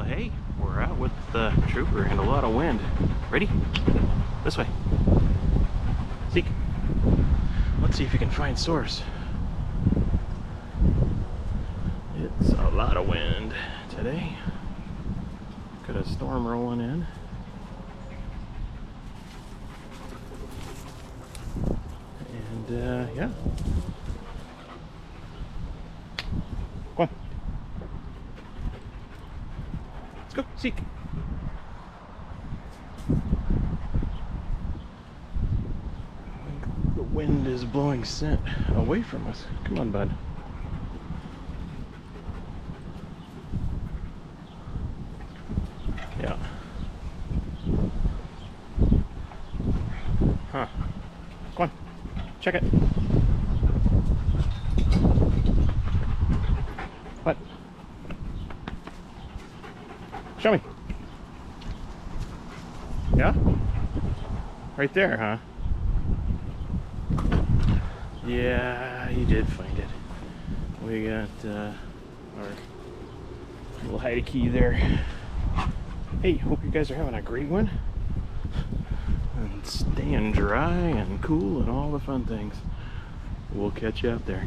Well, hey, we're out with the trooper and a lot of wind. Ready? This way. Seek. Let's see if you can find source. It's a lot of wind today. Got a storm rolling in. And yeah. Come on. Let's go, seek. The wind is blowing scent away from us. Come on, bud. Yeah. Huh. Come on. Check it. What? Show me. Yeah? Right there, huh? Yeah, you did find it. We got our little hidey key there. Hey, hope you guys are having a great one. And staying dry and cool and all the fun things. We'll catch you out there.